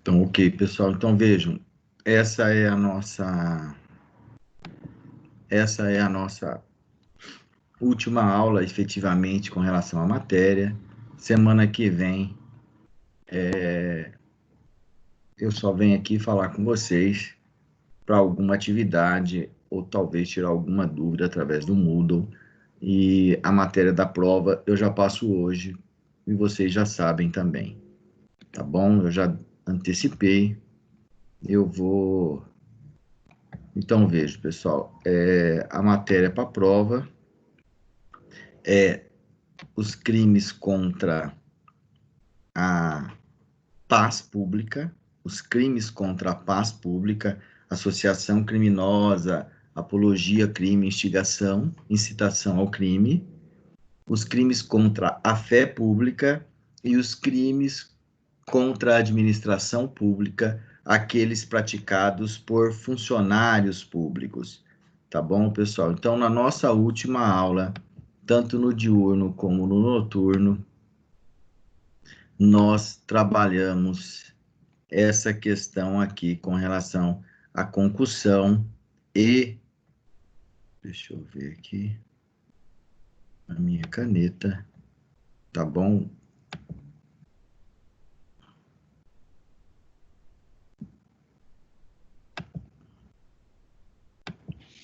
Então, ok, pessoal. Então, vejam, essa é a nossa última aula, efetivamente, com relação à matéria. Semana que vem, eu só venho aqui falar com vocês para alguma atividade ou talvez tirar alguma dúvida através do Moodle. E a matéria da prova eu já passo hoje e vocês já sabem também, tá bom? Eu já antecipei. Eu vou. Então, vejo, pessoal, a matéria para a prova é os crimes contra a paz pública, os crimes contra a paz pública, associação criminosa, apologia, crime, instigação, incitação ao crime, os crimes contra a fé pública e os crimes contra a administração pública, aqueles praticados por funcionários públicos. Tá bom, pessoal? Então, na nossa última aula, tanto no diurno como no noturno, nós trabalhamos essa questão aqui com relação à concussão e, deixa eu ver aqui, a minha caneta, tá bom?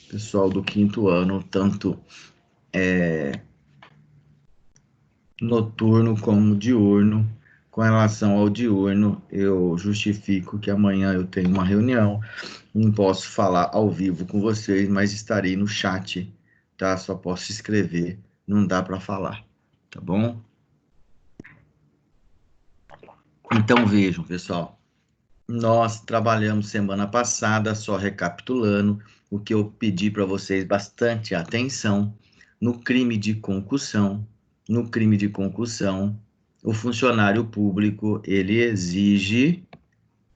Pessoal do quinto ano, tanto noturno como diurno. Com relação ao diurno, eu justifico que amanhã eu tenho uma reunião, não posso falar ao vivo com vocês, mas estarei no chat, tá? Só posso escrever, não dá para falar, tá bom? Então vejam, pessoal, nós trabalhamos semana passada, só recapitulando, o que eu pedi para vocês bastante atenção, no crime de concussão. No crime de concussão, o funcionário público, ele exige,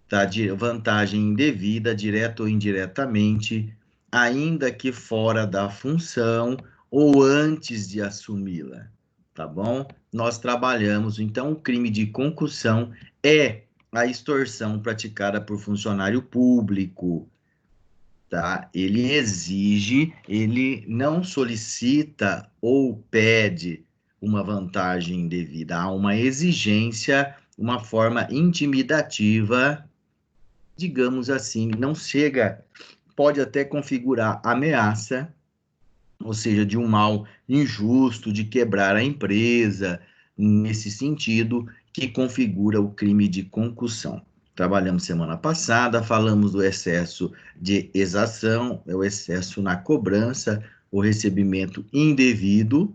tá, de vantagem indevida, direta ou indiretamente, ainda que fora da função ou antes de assumi-la, tá bom? Nós trabalhamos, então, o crime de concussão é a extorsão praticada por funcionário público, tá? Ele exige, ele não solicita ou pede uma vantagem indevida, há uma exigência, uma forma intimidativa, digamos assim, não chega, pode até configurar ameaça, ou seja, de um mal injusto, de quebrar a empresa, nesse sentido, que configura o crime de concussão. Trabalhamos semana passada, falamos do excesso de exação, é o excesso na cobrança, o recebimento indevido,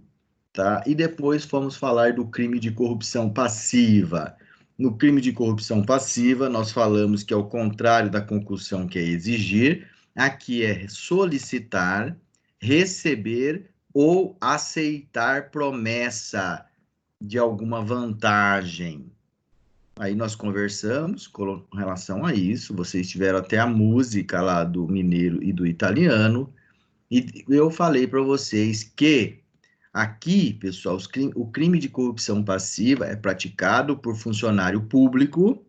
tá? E depois fomos falar do crime de corrupção passiva. No crime de corrupção passiva, nós falamos que, ao contrário da concussão, que é exigir, aqui é solicitar, receber ou aceitar promessa de alguma vantagem. Aí nós conversamos com relação a isso, vocês tiveram até a música lá do mineiro e do italiano, e eu falei para vocês que aqui, pessoal, o crime de corrupção passiva é praticado por funcionário público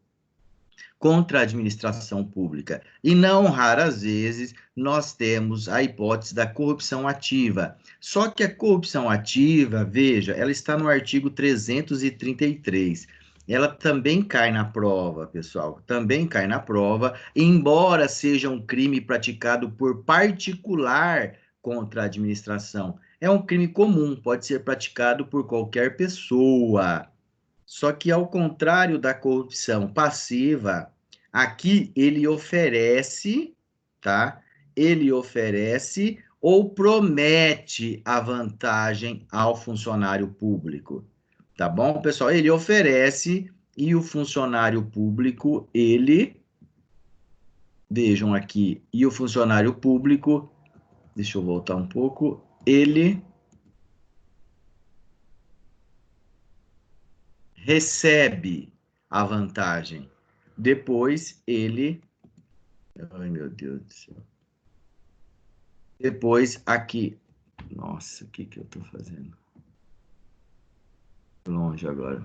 contra a administração pública. E não raras vezes nós temos a hipótese da corrupção ativa. Só que a corrupção ativa, veja, ela está no artigo 333. Ela também cai na prova, pessoal, também cai na prova, embora seja um crime praticado por particular contra a administração. É um crime comum, pode ser praticado por qualquer pessoa. Só que, ao contrário da corrupção passiva, aqui ele oferece, tá? Ele oferece ou promete a vantagem ao funcionário público, tá bom, pessoal? Ele oferece e o funcionário público, ele, vejam aqui, e o funcionário público, deixa eu voltar um pouco, ele recebe a vantagem. Depois ele. Ai, meu Deus do céu. Depois aqui. Nossa, o que eu tô fazendo? Longe agora.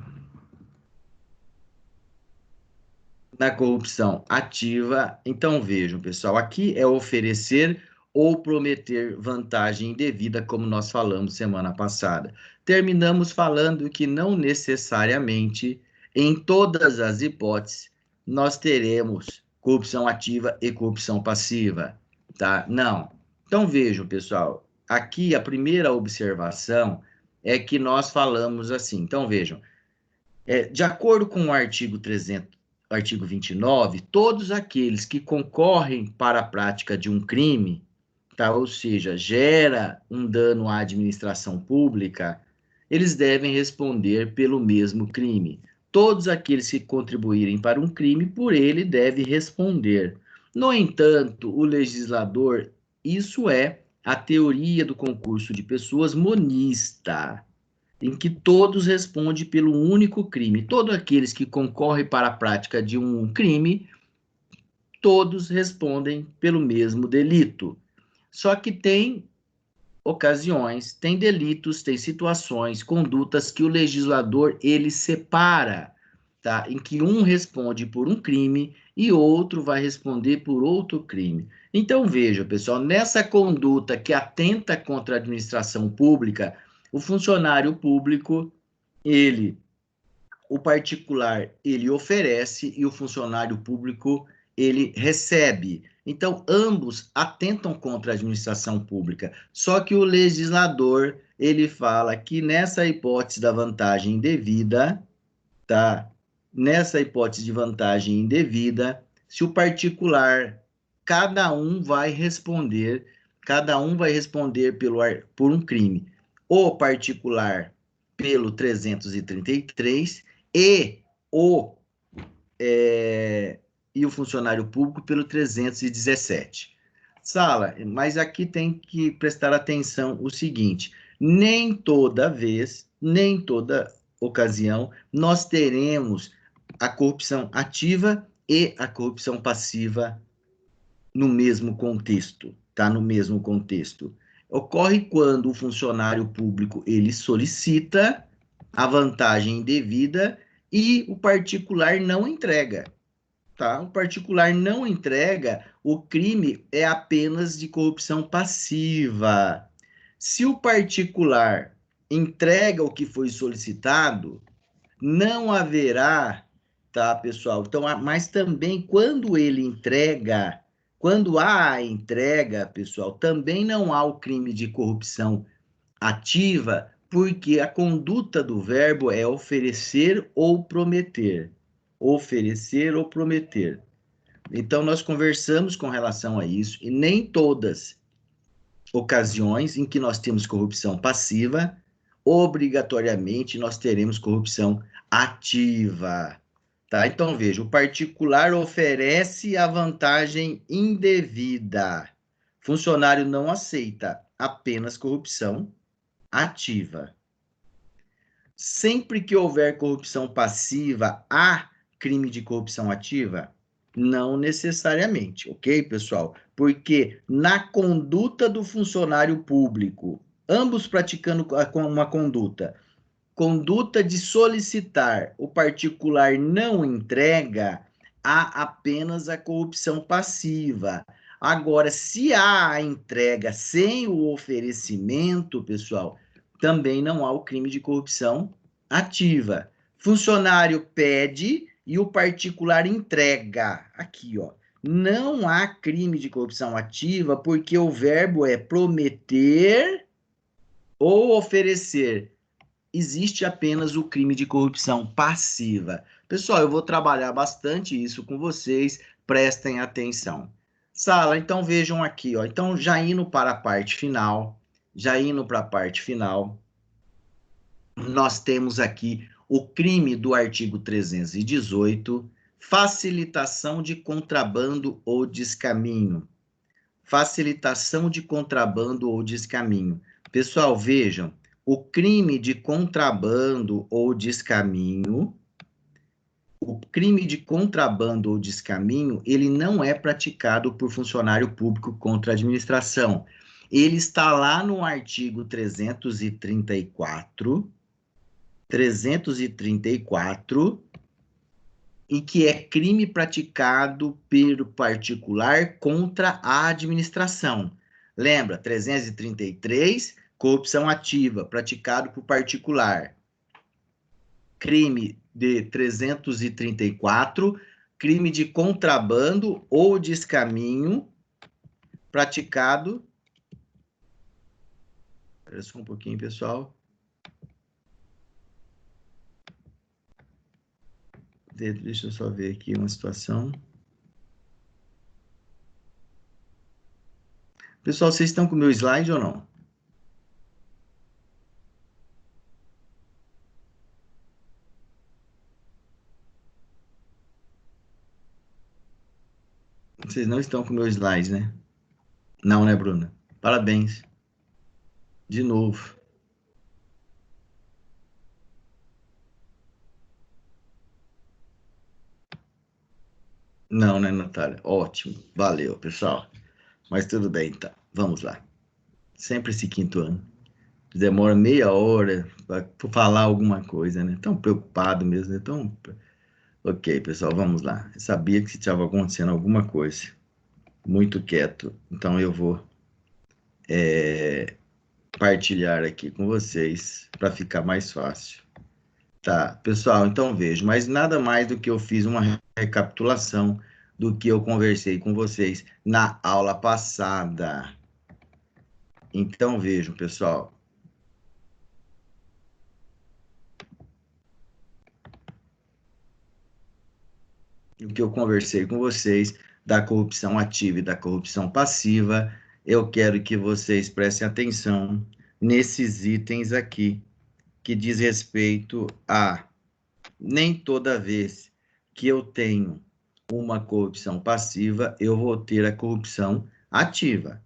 Na corrupção ativa, então vejam, pessoal, aqui é oferecer ou prometer vantagem indevida, como nós falamos semana passada. Terminamos falando que não necessariamente, em todas as hipóteses, nós teremos corrupção ativa e corrupção passiva, tá? Não. Então vejam, pessoal, aqui a primeira observação é que nós falamos assim. Então vejam, de acordo com o artigo 29, todos aqueles que concorrem para a prática de um crime, tá? Ou seja, gera um dano à administração pública, eles devem responder pelo mesmo crime. Todos aqueles que contribuírem para um crime, por ele deve responder. No entanto, o legislador, isso é a teoria do concurso de pessoas monista, em que todos respondem pelo único crime. Todos aqueles que concorrem para a prática de um crime, todos respondem pelo mesmo delito. Só que tem ocasiões, tem delitos, tem situações, condutas que o legislador ele separa, tá? Em que um responde por um crime e outro vai responder por outro crime. Então veja, pessoal, nessa conduta que atenta contra a administração pública, o funcionário público, o particular, ele oferece e o funcionário público, ele recebe. Então, ambos atentam contra a administração pública. Só que o legislador, ele fala que nessa hipótese da vantagem indevida, tá? Nessa hipótese de vantagem indevida, se o particular, cada um vai responder por um crime. O particular pelo 333 e o e o funcionário público pelo 317. Sala, mas aqui tem que prestar atenção o seguinte: nem toda vez, nem toda ocasião, nós teremos a corrupção ativa e a corrupção passiva no mesmo contexto, tá? No mesmo contexto. Ocorre quando o funcionário público ele solicita a vantagem indevida e o particular não entrega, tá? O particular não entrega, o crime é apenas de corrupção passiva. Se o particular entrega o que foi solicitado, não haverá, tá, pessoal? Então, mas também quando ele entrega, quando há a entrega, pessoal, também não há o crime de corrupção ativa, porque a conduta do verbo é oferecer ou prometer. Oferecer ou prometer. Então, nós conversamos com relação a isso, e nem todas ocasiões em que nós temos corrupção passiva, obrigatoriamente nós teremos corrupção ativa. Tá? Então, veja, o particular oferece a vantagem indevida. Funcionário não aceita apenas corrupção ativa. Sempre que houver corrupção passiva, há crime de corrupção ativa? Não necessariamente, ok, pessoal? Porque na conduta do funcionário público, ambos praticando uma conduta de solicitar, o particular não entrega, há apenas a corrupção passiva. Agora, se há a entrega sem o oferecimento, pessoal, também não há o crime de corrupção ativa. Funcionário pede e o particular entrega. Aqui, ó. Não há crime de corrupção ativa porque o verbo é prometer ou oferecer. Existe apenas o crime de corrupção passiva. Pessoal, eu vou trabalhar bastante isso com vocês, prestem atenção. Sala, então vejam aqui, ó. Então, já indo para a parte final, nós temos aqui o crime do artigo 318, facilitação de contrabando ou descaminho. Facilitação de contrabando ou descaminho. Pessoal, vejam, o crime de contrabando ou descaminho, ele não é praticado por funcionário público contra a administração. Ele está lá no artigo 334, e que é crime praticado pelo particular contra a administração. Lembra, 333, corrupção ativa, praticado por particular. Crime de 334, crime de contrabando ou descaminho, praticado... Espera só um pouquinho, pessoal. Deixa eu só ver aqui uma situação. Pessoal, vocês estão com o meu slide ou não? Vocês não estão com o meu slide, né? Não, né, Bruna? Parabéns. De novo. Não, né, Natália? Ótimo. Valeu, pessoal. Mas tudo bem, tá. Vamos lá. Sempre esse quinto ano. Demora meia hora para falar alguma coisa, né? Tão preocupado mesmo, né? Tão... Ok, pessoal, vamos lá. Eu sabia que estava acontecendo alguma coisa. Muito quieto. Então eu vou partilhar aqui com vocês para ficar mais fácil. Tá, pessoal, então vejo, mas nada mais do que eu fiz uma recapitulação do que eu conversei com vocês na aula passada. Então vejam, pessoal. O que eu conversei com vocês da corrupção ativa e da corrupção passiva, eu quero que vocês prestem atenção nesses itens aqui, que diz respeito a nem toda vez que eu tenho uma corrupção passiva, eu vou ter a corrupção ativa,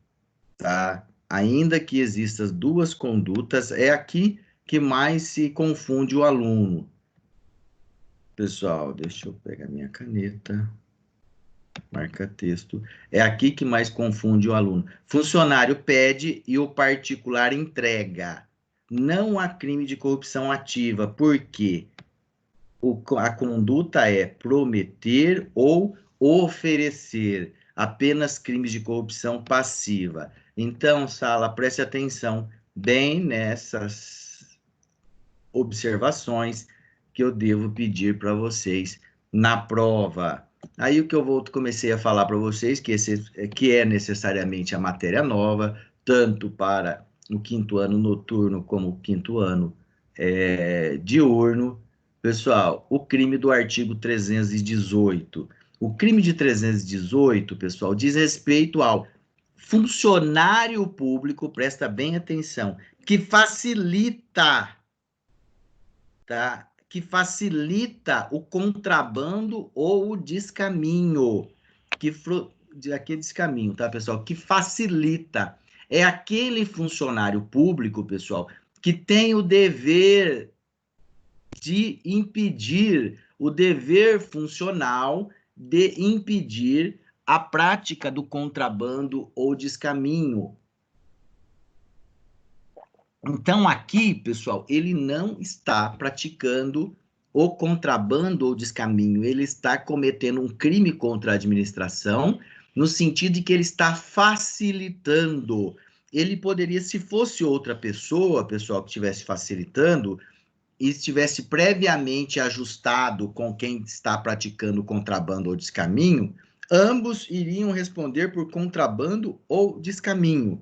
tá? Ainda que existam duas condutas, é aqui que mais se confunde o aluno. Pessoal, deixa eu pegar minha caneta, marca texto. É aqui que mais confunde o aluno. Funcionário pede e o particular entrega. Não há crime de corrupção ativa. Por quê? A conduta é prometer ou oferecer, apenas crimes de corrupção passiva. Então, sala, preste atenção bem nessas observações que eu devo pedir para vocês na prova. Aí o que comecei a falar para vocês, que é necessariamente a matéria nova, tanto para o quinto ano noturno como o quinto ano diurno. Pessoal, o crime do artigo 318. O crime de 318, pessoal, diz respeito ao funcionário público, presta bem atenção, que facilita, tá? Que facilita o contrabando ou o descaminho. Aqui é descaminho, tá, pessoal? Que facilita. É aquele funcionário público, pessoal, que tem o dever de impedir, o dever funcional de impedir a prática do contrabando ou descaminho. Então, aqui, pessoal, ele não está praticando o contrabando ou descaminho, ele está cometendo um crime contra a administração, no sentido de que ele está facilitando. Ele poderia, se fosse outra pessoa, pessoal, que estivesse facilitando, e estivesse previamente ajustado com quem está praticando contrabando ou descaminho, ambos iriam responder por contrabando ou descaminho,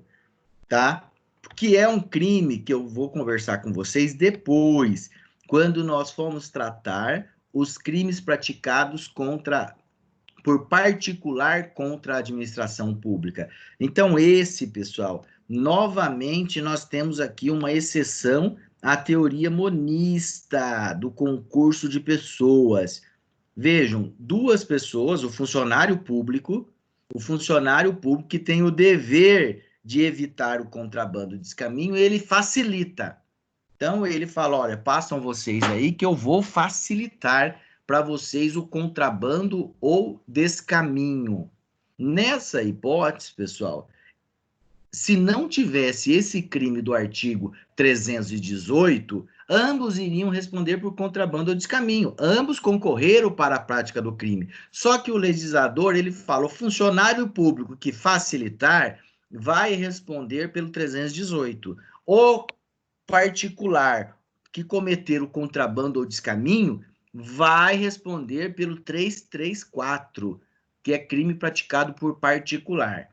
tá? Que é um crime que eu vou conversar com vocês depois, quando nós formos tratar os crimes praticados por particular contra a administração pública. Então, pessoal, novamente nós temos aqui uma exceção à teoria monista do concurso de pessoas. Vejam, duas pessoas, o funcionário público que tem o dever de evitar o contrabando e descaminho, ele facilita. Então, ele fala, olha, passam vocês aí que eu vou facilitar para vocês o contrabando ou descaminho. Nessa hipótese, pessoal, se não tivesse esse crime do artigo 318, ambos iriam responder por contrabando ou descaminho. Ambos concorreram para a prática do crime. Só que o legislador, ele fala, o funcionário público que facilitar vai responder pelo 318. O particular que cometer o contrabando ou descaminho vai responder pelo 334, que é crime praticado por particular.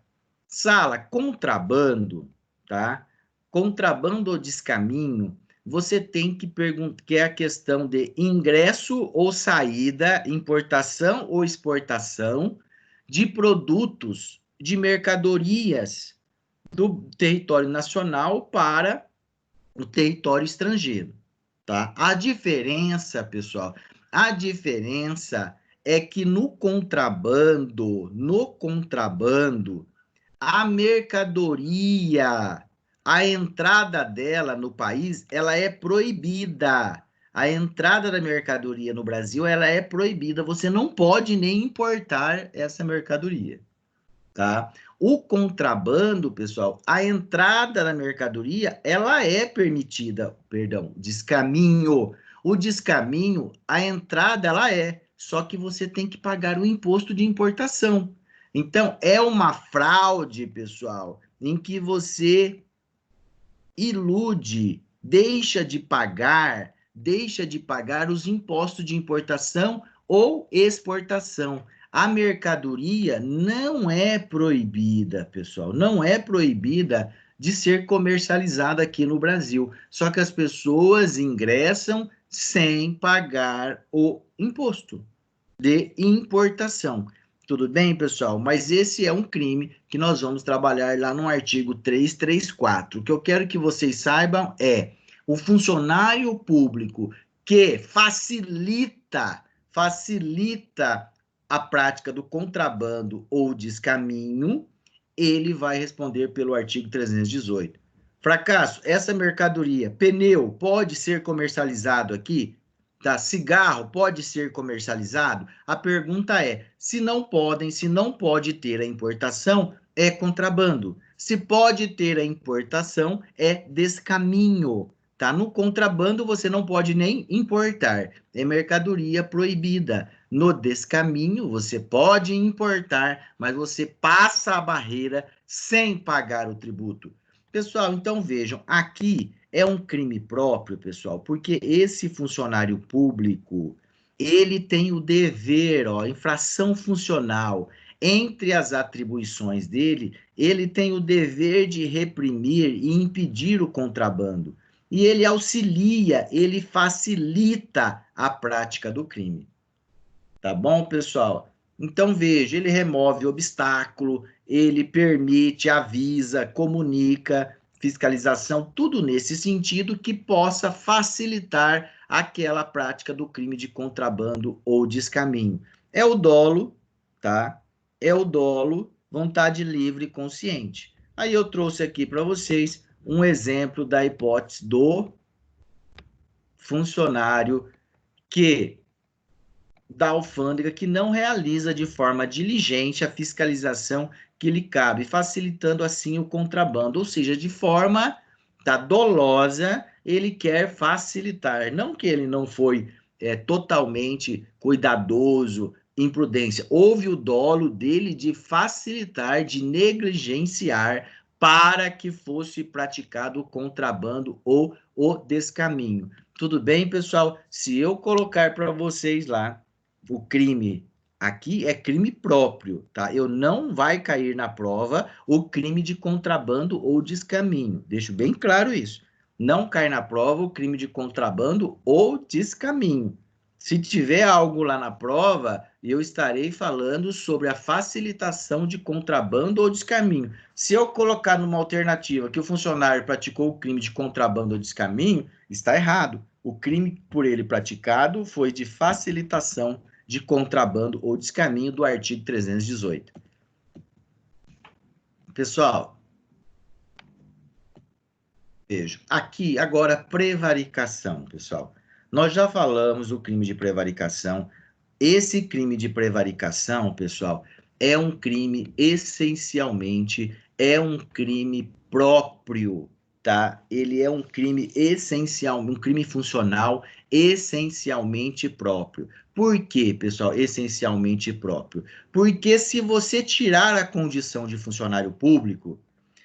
Sala, contrabando, tá? Contrabando ou descaminho, você tem que perguntar, que é a questão de ingresso ou saída, importação ou exportação de produtos, de mercadorias do território nacional para o território estrangeiro, tá? A diferença, pessoal, a diferença é que no contrabando, a mercadoria, a entrada dela no país, ela é proibida. A entrada da mercadoria no Brasil, ela é proibida. Você não pode nem importar essa mercadoria, tá? O contrabando, pessoal, a entrada da mercadoria, ela é permitida, perdão, descaminho. O descaminho, a entrada, ela é, só que você tem que pagar o imposto de importação. Então, é uma fraude, pessoal, em que você ilude, deixa de pagar os impostos de importação ou exportação. A mercadoria não é proibida, pessoal, não é proibida de ser comercializada aqui no Brasil. Só que as pessoas ingressam sem pagar o imposto de importação. Tudo bem, pessoal? Mas esse é um crime que nós vamos trabalhar lá no artigo 334. O que eu quero que vocês saibam é o funcionário público que facilita a prática do contrabando ou descaminho, ele vai responder pelo artigo 318. Fracasso, essa mercadoria, pneu, pode ser comercializado aqui? Tá? Cigarro pode ser comercializado? A pergunta é: se não pode ter a importação, é contrabando. Se pode ter a importação, é descaminho. Tá? No contrabando, você não pode nem importar, é mercadoria proibida. No descaminho, você pode importar, mas você passa a barreira sem pagar o tributo. Pessoal, então vejam, aqui é um crime próprio, pessoal, porque esse funcionário público, ele tem o dever, ó, infração funcional. Entre as atribuições dele, ele tem o dever de reprimir e impedir o contrabando. E ele auxilia, ele facilita a prática do crime. Tá bom, pessoal? Então, veja, ele remove obstáculo, ele permite, avisa, comunica, fiscalização, tudo nesse sentido que possa facilitar aquela prática do crime de contrabando ou descaminho. É o dolo, tá? É o dolo, vontade livre e consciente. Aí eu trouxe aqui para vocês um exemplo da hipótese do funcionário que da alfândega que não realiza de forma diligente a fiscalização que lhe cabe, facilitando assim o contrabando, ou seja, de forma dolosa, ele quer facilitar. Não que ele não foi totalmente cuidadoso, imprudência. Houve o dolo dele de facilitar, de negligenciar para que fosse praticado o contrabando ou o descaminho. Tudo bem, pessoal? Se eu colocar para vocês lá o crime aqui é crime próprio, tá? Eu não vai cair na prova o crime de contrabando ou descaminho. Deixo bem claro isso. Não cai na prova o crime de contrabando ou descaminho. Se tiver algo lá na prova, eu estarei falando sobre a facilitação de contrabando ou descaminho. Se eu colocar numa alternativa que o funcionário praticou o crime de contrabando ou descaminho, está errado. O crime por ele praticado foi de facilitação de contrabando ou descaminho do artigo 318. Pessoal, veja, aqui agora prevaricação, pessoal. Nós já falamos do crime de prevaricação. Esse crime de prevaricação, pessoal, é um crime essencialmente, é um crime próprio, tá? Ele é um crime essencial, um crime funcional essencialmente próprio. Por quê, pessoal? Essencialmente próprio. Porque se você tirar a condição de funcionário público,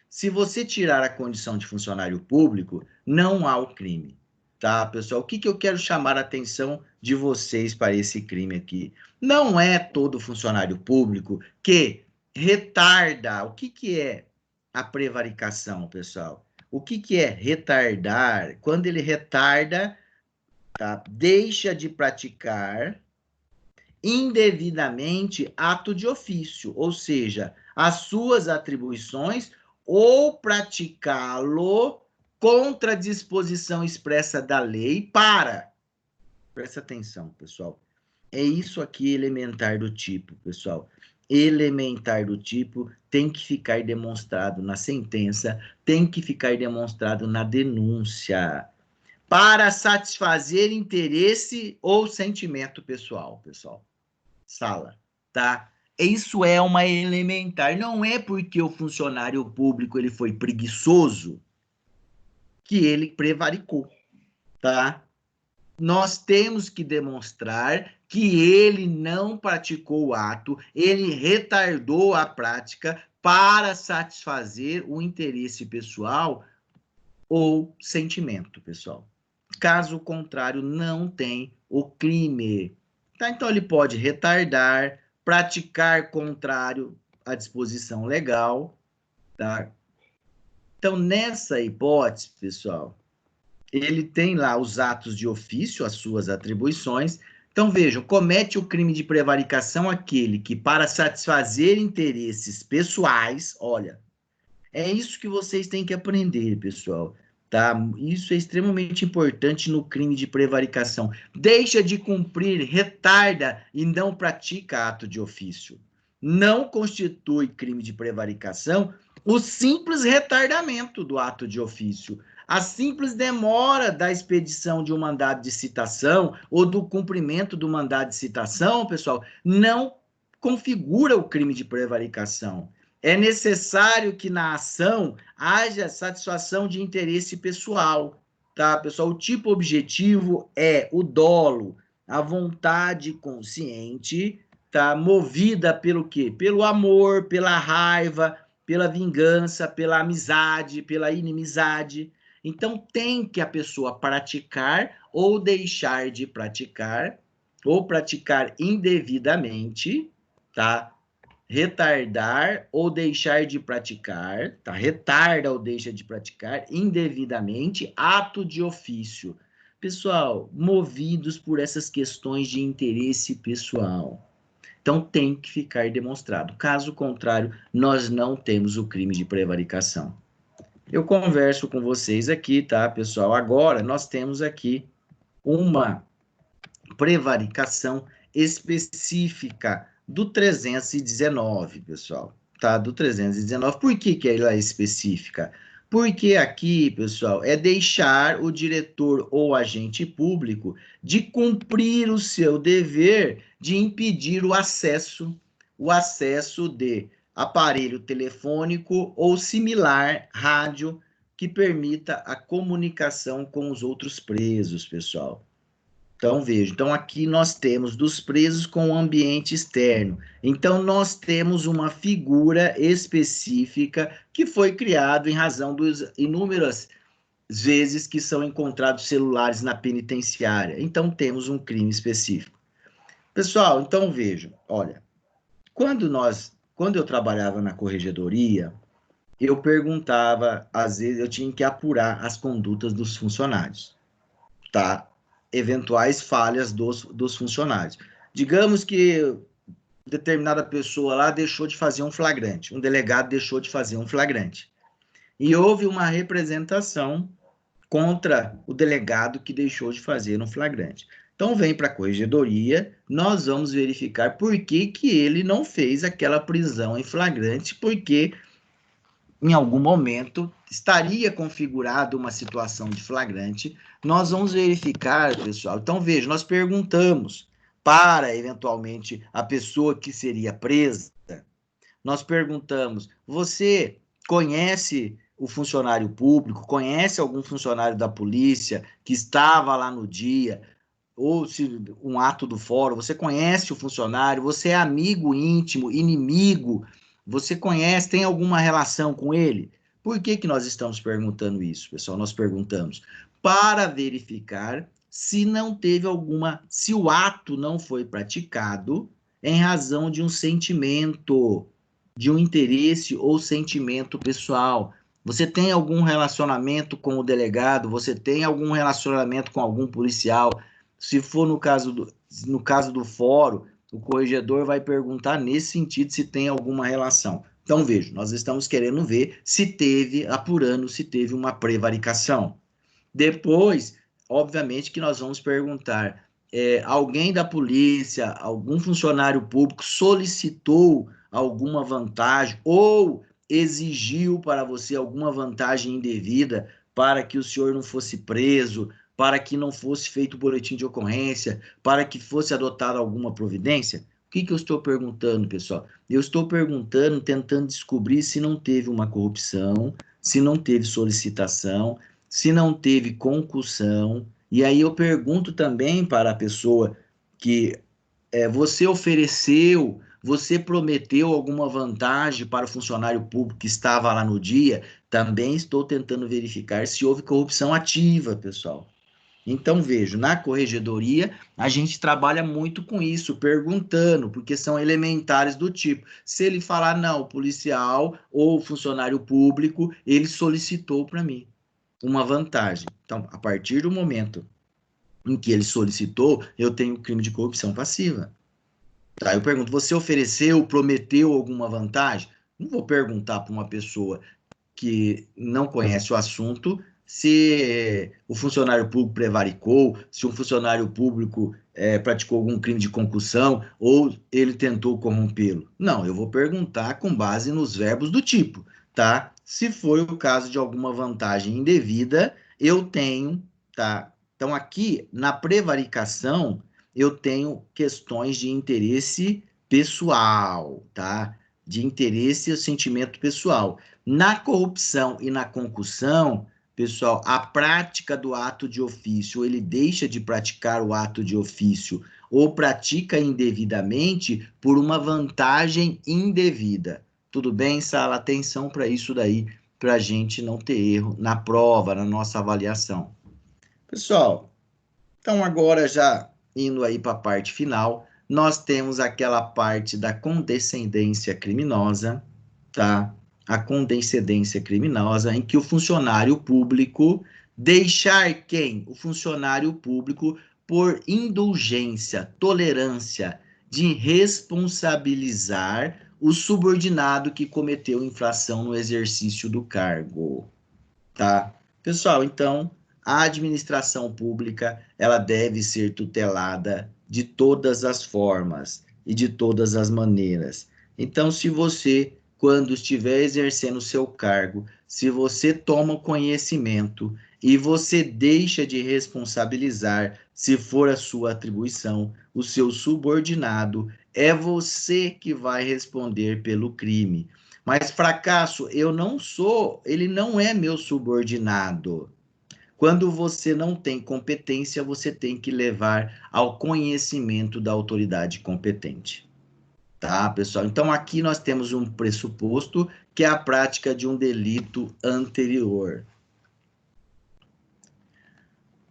se você tirar a condição de funcionário público, não há o crime, tá, pessoal? O que que eu quero chamar a atenção de vocês para esse crime aqui? Não é todo funcionário público que retarda. O que que é a prevaricação, pessoal? O que que é retardar? Quando ele retarda, tá? Deixa de praticar indevidamente ato de ofício, ou seja, as suas atribuições ou praticá-lo contra a disposição expressa da lei para. Presta atenção, pessoal. É isso aqui elementar do tipo, pessoal. Elementar do tipo tem que ficar demonstrado na sentença, tem que ficar demonstrado na denúncia, para satisfazer interesse ou sentimento pessoal, pessoal. Sala, tá? Isso é uma elementar. Não é porque o funcionário público ele foi preguiçoso que ele prevaricou, tá? Nós temos que demonstrar que ele não praticou o ato, ele retardou a prática para satisfazer o interesse pessoal ou sentimento, pessoal. Caso contrário, não tem o crime. Tá? Então, ele pode retardar, praticar contrário à disposição legal. Tá? Então, nessa hipótese, pessoal, ele tem lá os atos de ofício, as suas atribuições. Então, vejam, comete o crime de prevaricação aquele que, para satisfazer interesses pessoais, olha, é isso que vocês têm que aprender, pessoal. Tá? Isso é extremamente importante no crime de prevaricação. Deixa de cumprir, retarda e não pratica ato de ofício. Não constitui crime de prevaricação o simples retardamento do ato de ofício. A simples demora da expedição de um mandado de citação ou do cumprimento do mandado de citação, pessoal, não configura o crime de prevaricação. É necessário que na ação haja satisfação de interesse pessoal, tá, pessoal? O tipo objetivo é o dolo, a vontade consciente, tá? Movida pelo quê? Pelo amor, pela raiva, pela vingança, pela amizade, pela inimizade. Então, tem que a pessoa praticar ou deixar de praticar, ou praticar indevidamente, tá? Retardar ou deixar de praticar, tá? Retarda ou deixa de praticar indevidamente ato de ofício. Pessoal, movidos por essas questões de interesse pessoal. Então tem que ficar demonstrado. Caso contrário, nós não temos o crime de prevaricação. Eu converso com vocês aqui, tá, pessoal? Agora nós temos aqui uma prevaricação específica do 319, pessoal, tá? Do 319. Por que que ela é específica? Porque aqui, pessoal, é deixar o diretor ou agente público de cumprir o seu dever de impedir o acesso de aparelho telefônico ou similar rádio que permita a comunicação com os outros presos, pessoal. Então, veja, então aqui nós temos dos presos com o ambiente externo. Então, nós temos uma figura específica que foi criada em razão das inúmeras vezes que são encontrados celulares na penitenciária. Então, temos um crime específico. Pessoal, então vejam, olha, quando eu trabalhava na corregedoria, eu perguntava, às vezes eu tinha que apurar as condutas dos funcionários, tá? Eventuais falhas dos funcionários. Digamos que determinada pessoa lá deixou de fazer um flagrante, um delegado deixou de fazer um flagrante. E houve uma representação contra o delegado que deixou de fazer um flagrante. Então vem para a corregedoria, nós vamos verificar por que que ele não fez aquela prisão em flagrante, porque em algum momento estaria configurada uma situação de flagrante. Nós vamos verificar, pessoal. Então, veja, nós perguntamos para, eventualmente, a pessoa que seria presa, nós perguntamos, você conhece o funcionário público, conhece algum funcionário da polícia que estava lá no dia, ou se um ato do fórum, você conhece o funcionário, você é amigo íntimo, inimigo, você conhece, tem alguma relação com ele? Por que que nós estamos perguntando isso, pessoal? Nós perguntamos para verificar se não teve alguma, se o ato não foi praticado em razão de um sentimento, de um interesse ou sentimento pessoal. Você tem algum relacionamento com o delegado? Você tem algum relacionamento com algum policial? Se for no caso do fórum, o corregedor vai perguntar nesse sentido se tem alguma relação. Então, veja, nós estamos querendo ver se teve, apurando se teve uma prevaricação. Depois, obviamente que nós vamos perguntar, alguém da polícia, algum funcionário público solicitou alguma vantagem ou exigiu para você alguma vantagem indevida para que o senhor não fosse preso, para que não fosse feito boletim de ocorrência, para que fosse adotada alguma providência? O que que eu estou perguntando, pessoal? Eu estou perguntando, tentando descobrir se não teve uma corrupção, se não teve solicitação, se não teve concussão. E aí eu pergunto também para a pessoa que você ofereceu, você prometeu alguma vantagem para o funcionário público que estava lá no dia. Também estou tentando verificar se houve corrupção ativa, pessoal. Então, vejo, na corregedoria, a gente trabalha muito com isso, perguntando, porque são elementares do tipo. Se ele falar, não, o policial ou o funcionário público, ele solicitou para mim uma vantagem. Então, a partir do momento em que ele solicitou, eu tenho crime de corrupção passiva. Tá, eu pergunto, você ofereceu, prometeu alguma vantagem? Não vou perguntar para uma pessoa que não conhece o assunto se o funcionário público prevaricou, se um funcionário público praticou algum crime de concussão ou ele tentou corrompê-lo. Não, eu vou perguntar com base nos verbos do tipo, tá? Se foi o caso de alguma vantagem indevida, eu tenho, tá? Então, aqui, na prevaricação, eu tenho questões de interesse pessoal, tá? De interesse e sentimento pessoal. Na corrupção e na concussão, pessoal, a prática do ato de ofício, ele deixa de praticar o ato de ofício ou pratica indevidamente por uma vantagem indevida. Tudo bem, Sala? Atenção para isso daí, para a gente não ter erro na prova, na nossa avaliação. Pessoal, então agora já indo aí para a parte final, nós temos aquela parte da condescendência criminosa, tá? A condescendência criminosa em que o funcionário público deixar quem? O funcionário público por indulgência, tolerância de responsabilizar o subordinado que cometeu infração no exercício do cargo, tá? Pessoal, então, a administração pública, ela deve ser tutelada de todas as formas e de todas as maneiras. Então, se você, quando estiver exercendo o seu cargo, se você toma conhecimento e você deixa de responsabilizar, se for a sua atribuição, o seu subordinado, é você que vai responder pelo crime. Mas fracasso, eu não sou, ele não é meu subordinado. Quando você não tem competência, você tem que levar ao conhecimento da autoridade competente. Tá, pessoal? Então aqui nós temos um pressuposto que é a prática de um delito anterior.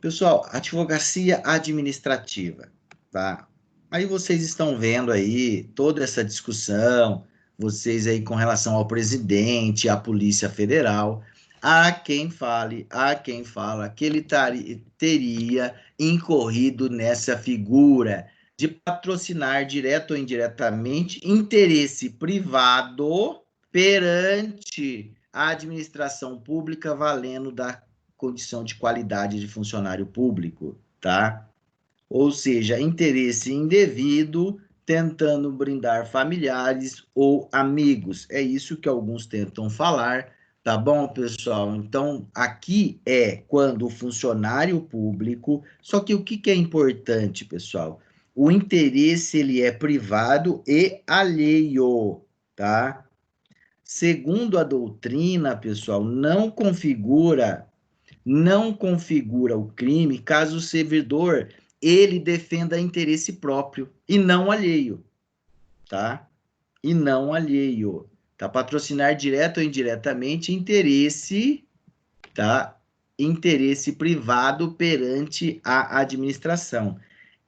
Pessoal, advocacia administrativa, tá? Aí vocês estão vendo aí toda essa discussão, vocês aí com relação ao presidente, à Polícia Federal, há quem fala que ele teria incorrido nessa figura de patrocinar direto ou indiretamente interesse privado perante a administração pública valendo da condição de qualidade de funcionário público, tá? Ou seja, interesse indevido tentando brindar familiares ou amigos. É isso que alguns tentam falar, tá bom, pessoal? Então, aqui é quando o funcionário público, só que o que é importante, pessoal? O interesse ele é privado e alheio, tá? segundo a doutrina, pessoal, não configura o crime caso o servidor ele defenda interesse próprio e não alheio, tá? E não alheio, tá? Patrocinar direto ou indiretamente interesse, tá? Interesse privado perante a administração.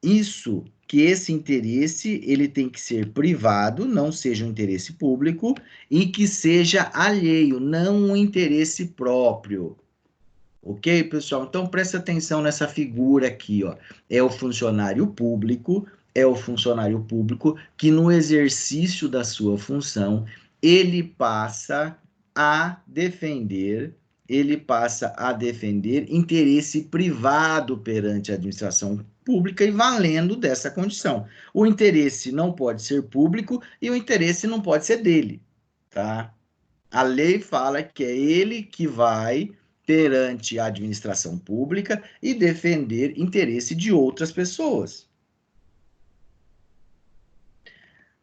Isso, que esse interesse, ele tem que ser privado, não seja um interesse público, e que seja alheio, não um interesse próprio. Ok, pessoal? Então, presta atenção nessa figura aqui, ó. É o funcionário público que no exercício da sua função, ele passa a defender, ele passa a defender interesse privado perante a administração pública e valendo dessa condição. O interesse não pode ser público e o interesse não pode ser dele, tá? A lei fala que é ele que vai perante a administração pública e defender interesse de outras pessoas.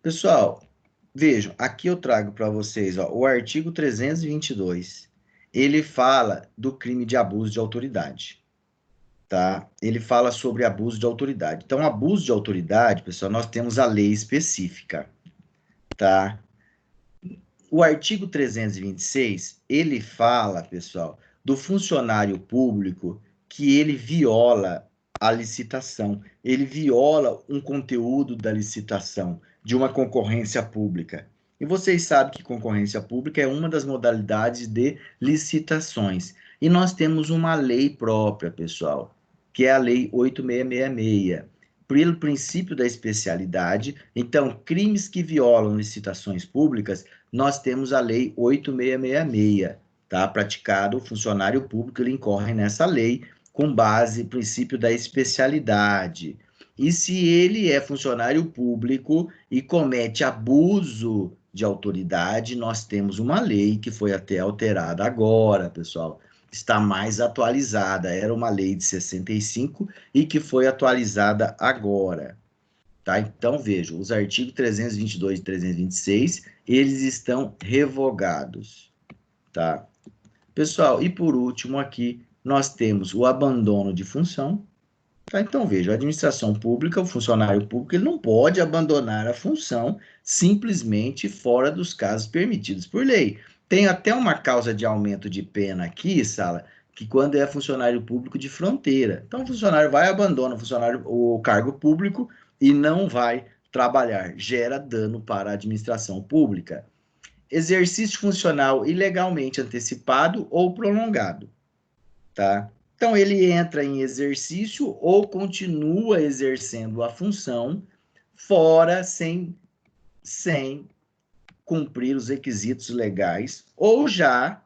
Pessoal, vejam, aqui eu trago para vocês, ó, o artigo 322. Ele fala do crime de abuso de autoridade, tá? Ele fala sobre abuso de autoridade. Então, abuso de autoridade, pessoal, nós temos a lei específica, tá? O artigo 326, ele fala, pessoal, do funcionário público que ele viola a licitação, ele viola um conteúdo da licitação, de uma concorrência pública. E vocês sabem que concorrência pública é uma das modalidades de licitações. E nós temos uma lei própria, pessoal, que é a Lei 8666. Pelo princípio da especialidade, então, crimes que violam licitações públicas, nós temos a Lei 8666, tá? Praticado, o funcionário público, ele incorre nessa lei com base no princípio da especialidade. E se ele é funcionário público e comete abuso de autoridade, nós temos uma lei que foi até alterada agora, pessoal, está mais atualizada. Era uma lei de 65 e que foi atualizada agora. Tá? Então, vejam, os artigos 322 e 326, eles estão revogados, tá? Pessoal, e por último aqui, nós temos o abandono de função, tá? Então, veja, a administração pública, o funcionário público, ele não pode abandonar a função simplesmente fora dos casos permitidos por lei. Tem até uma causa de aumento de pena aqui, Sala, que quando é funcionário público de fronteira. Então, o funcionário vai abandonar o cargo público e não vai trabalhar. Gera dano para a administração pública. Exercício funcional ilegalmente antecipado ou prolongado, tá? Então, ele entra em exercício ou continua exercendo a função fora, sem cumprir os requisitos legais, ou já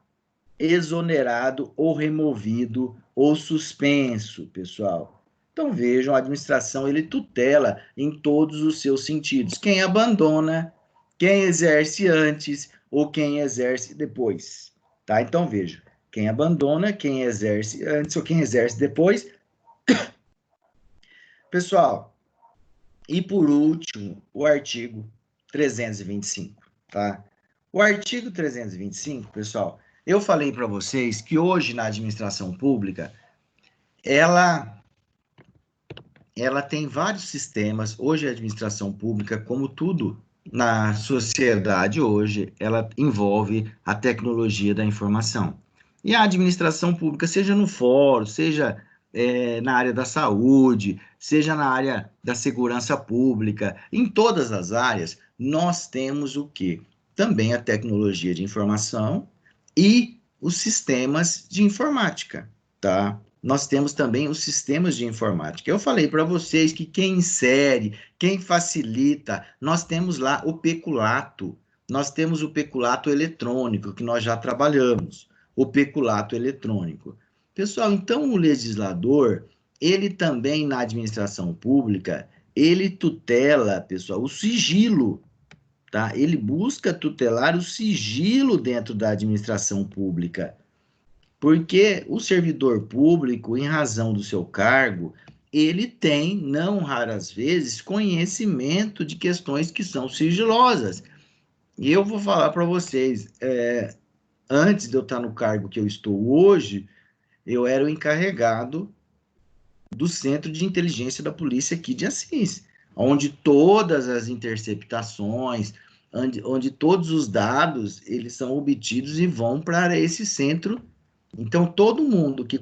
exonerado, ou removido, ou suspenso, pessoal. Então, vejam, a administração, ele tutela em todos os seus sentidos. Quem abandona, quem exerce antes, ou quem exerce depois, tá? Então, vejam, quem abandona, quem exerce antes ou quem exerce depois. Pessoal, e por último, o artigo 325, tá? O artigo 325, pessoal, eu falei para vocês que hoje na administração pública, ela tem vários sistemas. Hoje a administração pública, como tudo na sociedade hoje, ela envolve a tecnologia da informação. E a administração pública, seja no fórum, seja na área da saúde, seja na área da segurança pública, em todas as áreas, nós temos o quê? Também a tecnologia de informação e os sistemas de informática, tá? Nós temos também os sistemas de informática. Eu falei para vocês que quem insere, quem facilita, nós temos lá o peculato. Nós temos o peculato eletrônico, que nós já trabalhamos, o peculato eletrônico. Pessoal, então o legislador, ele também na administração pública, ele tutela, pessoal, o sigilo, tá? Ele busca tutelar o sigilo dentro da administração pública, porque o servidor público, em razão do seu cargo, ele tem, não raras vezes, conhecimento de questões que são sigilosas. E eu vou falar para vocês, antes de eu estar no cargo que eu estou hoje, eu era o encarregado do Centro de Inteligência da Polícia aqui de Assis, onde todas as interceptações, onde todos os dados, eles são obtidos e vão para esse centro. Então, todo mundo que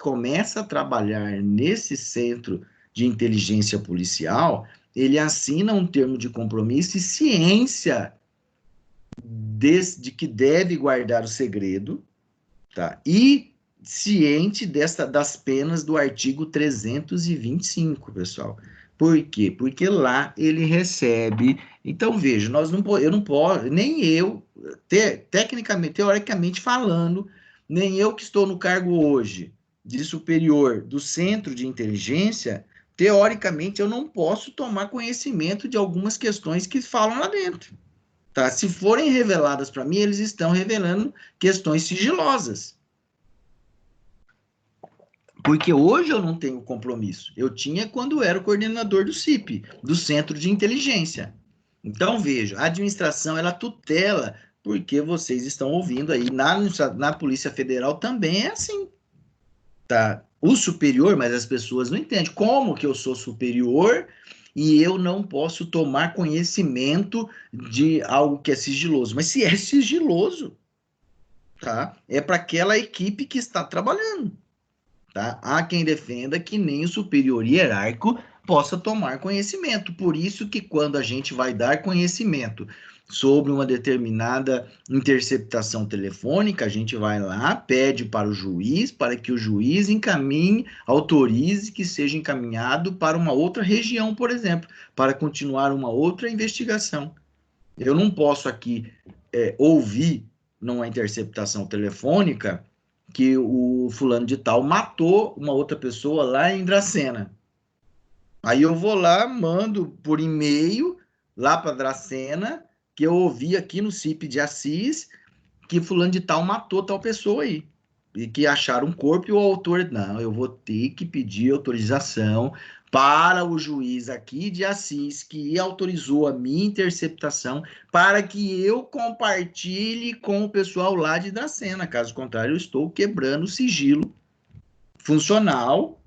começa a trabalhar nesse centro de inteligência policial, ele assina um termo de compromisso e ciência de que deve guardar o segredo, tá? E ciente das penas do artigo 325, pessoal. Por quê? Porque lá ele recebe. Então, veja, eu não posso, nem eu, tecnicamente, teoricamente falando, nem eu que estou no cargo hoje de superior do centro de inteligência, teoricamente eu não posso tomar conhecimento de algumas questões que falam lá dentro. Tá? Se forem reveladas para mim, eles estão revelando questões sigilosas. Porque hoje eu não tenho compromisso. Eu tinha quando eu era o coordenador do CIP, do Centro de Inteligência. Então, veja, a administração, ela tutela, porque vocês estão ouvindo aí, na Polícia Federal também é assim, tá? O superior, mas as pessoas não entendem. Como que eu sou superior e eu não posso tomar conhecimento de algo que é sigiloso? Mas se é sigiloso, tá? É para aquela equipe que está trabalhando. Tá? Há quem defenda que nem o superior hierárquico possa tomar conhecimento. Por isso que quando a gente vai dar conhecimento sobre uma determinada interceptação telefônica, a gente vai lá, pede para o juiz, para que o juiz encaminhe, autorize que seja encaminhado para uma outra região, por exemplo, para continuar uma outra investigação. Eu não posso aqui ouvir numa interceptação telefônica que o fulano de tal matou uma outra pessoa lá em Dracena. Aí eu vou lá, mando por e-mail lá para Dracena, que eu ouvi aqui no CIP de Assis, que fulano de tal matou tal pessoa aí. E que acharam um corpo e o autor. Não, eu vou ter que pedir autorização para o juiz aqui de Assis, que autorizou a minha interceptação, para que eu compartilhe com o pessoal lá de Dracena. Caso contrário, eu estou quebrando o sigilo funcional.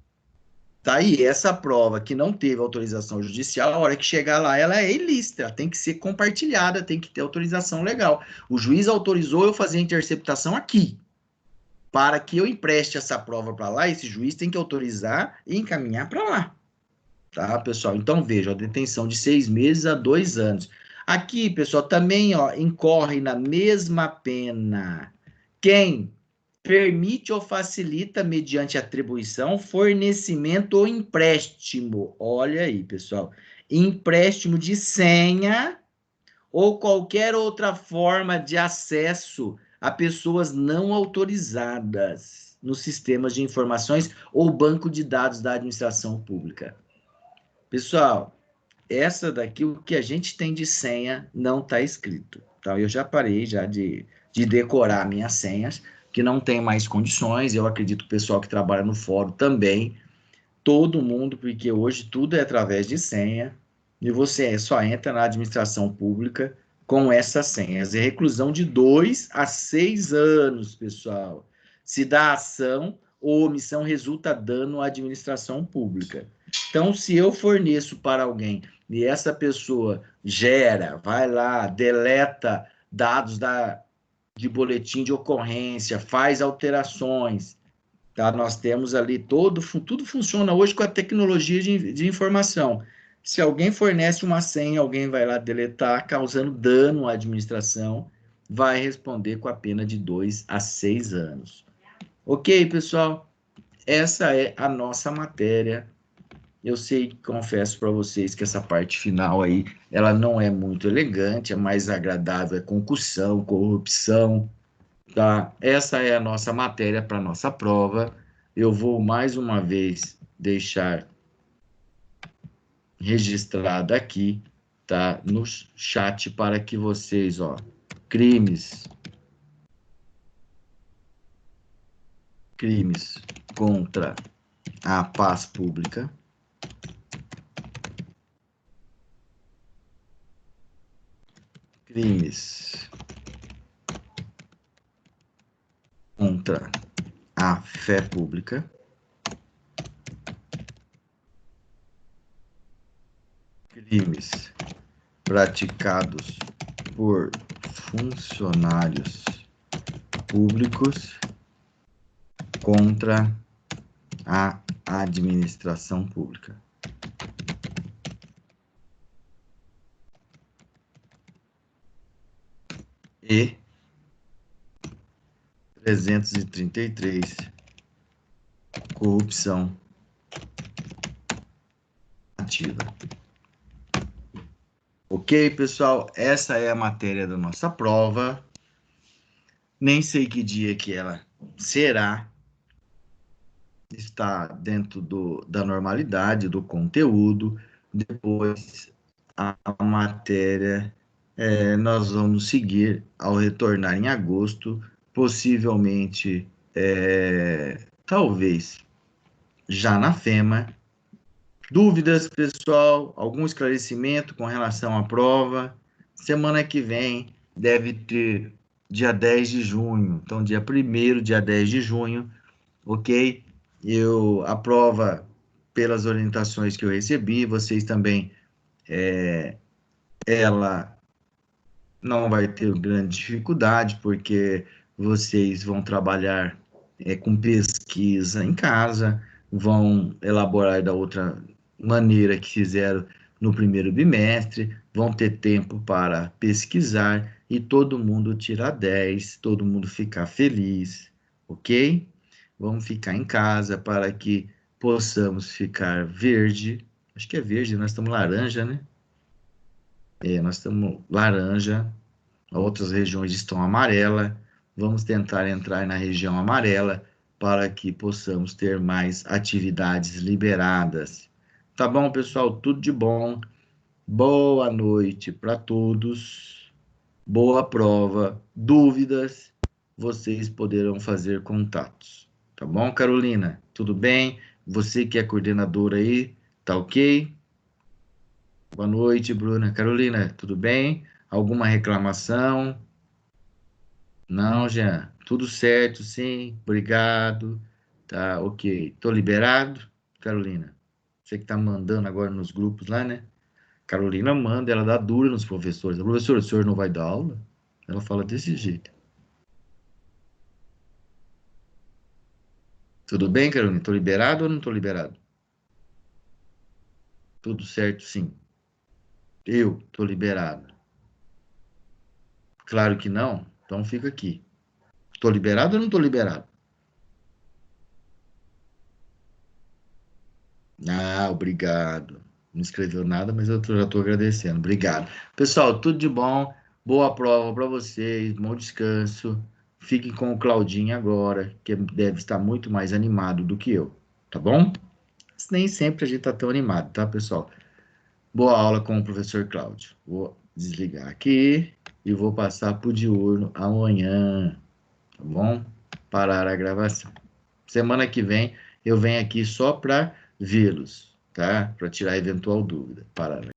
Tá aí, essa prova que não teve autorização judicial, a hora que chegar lá, ela é ilícita, tem que ser compartilhada, tem que ter autorização legal. O juiz autorizou eu fazer a interceptação aqui. Para que eu empreste essa prova para lá, esse juiz tem que autorizar e encaminhar para lá. Tá, pessoal? Então, veja, a detenção de 6 meses a 2 anos. Aqui, pessoal, também ó, incorre na mesma pena quem permite ou facilita, mediante atribuição, fornecimento ou empréstimo. Olha aí, pessoal. Empréstimo de senha ou qualquer outra forma de acesso a pessoas não autorizadas nos sistemas de informações ou banco de dados da administração pública. Pessoal, essa daqui, o que a gente tem de senha, não está escrito. Então, eu já parei já de decorar minhas senhas, que não tem mais condições. Eu acredito que o pessoal que trabalha no fórum também, todo mundo, porque hoje tudo é através de senha, e você só entra na administração pública com essas senhas. É reclusão de 2 a 6 anos, pessoal. Se da ação ou omissão resulta dano à administração pública. Então, se eu forneço para alguém e essa pessoa gera, vai lá, deleta dados de boletim de ocorrência, faz alterações, tá? Nós temos ali tudo funciona hoje com a tecnologia de informação. Se alguém fornece uma senha, alguém vai lá deletar, causando dano à administração, vai responder com a pena de 2 a 6 anos. Ok, pessoal? Essa é a nossa matéria. Eu sei, confesso para vocês que essa parte final aí, ela não é muito elegante, é mais agradável, é concussão, corrupção, tá? Essa é a nossa matéria para nossa prova. Eu vou mais uma vez deixar registrado aqui, tá? No chat para que vocês, ó, crimes contra a paz pública, crimes contra a fé pública, crimes praticados por funcionários públicos contra a administração pública. E 333, corrupção ativa. Ok, pessoal? Essa é a matéria da nossa prova. Nem sei que dia que ela será. Está dentro da normalidade, do conteúdo. Depois, a matéria nós vamos seguir ao retornar em agosto, possivelmente, talvez, já na FEMA. Dúvidas, pessoal? Algum esclarecimento com relação à prova? Semana que vem deve ter dia 10 de junho. Então, dia 1º, dia 10 de junho, ok? A prova, pelas orientações que eu recebi, vocês também, ela não vai ter grande dificuldade, porque vocês vão trabalhar com pesquisa em casa, vão elaborar da outra maneira que fizeram no primeiro bimestre, vão ter tempo para pesquisar e todo mundo tirar 10, todo mundo ficar feliz, ok? Vamos ficar em casa para que possamos ficar verde. Acho que é verde, nós estamos laranja, né? Nós estamos laranja, outras regiões estão amarela. Vamos tentar entrar na região amarela para que possamos ter mais atividades liberadas. Tá bom, pessoal? Tudo de bom. Boa noite para todos. Boa prova. Dúvidas, vocês poderão fazer contatos. Tá bom, Carolina? Tudo bem? Você que é coordenadora aí, tá ok? Boa noite, Bruna. Carolina, tudo bem? Alguma reclamação? Não, Jean. Tudo certo, sim. Obrigado. Tá, ok. Tô liberado, Carolina? Você que tá mandando agora nos grupos lá, né? Carolina manda, ela dá dura nos professores. Professor, o senhor não vai dar aula? Ela fala desse jeito. Tudo bem, Carolina? Tô liberado ou não tô liberado? Tudo certo, sim. Eu tô liberado. Claro que não, então fica aqui. Tô liberado ou não tô liberado? Ah, obrigado. Não escreveu nada, mas eu já estou agradecendo. Obrigado. Pessoal, tudo de bom. Boa prova para vocês. Bom descanso. Fiquem com o Claudinho agora, que deve estar muito mais animado do que eu. Tá bom? Mas nem sempre a gente está tão animado, tá, pessoal? Boa aula com o professor Cláudio. Vou desligar aqui e vou passar para o diurno amanhã. Tá bom? Parar a gravação. Semana que vem eu venho aqui só para vê-los, tá? Para tirar eventual dúvida. Parar.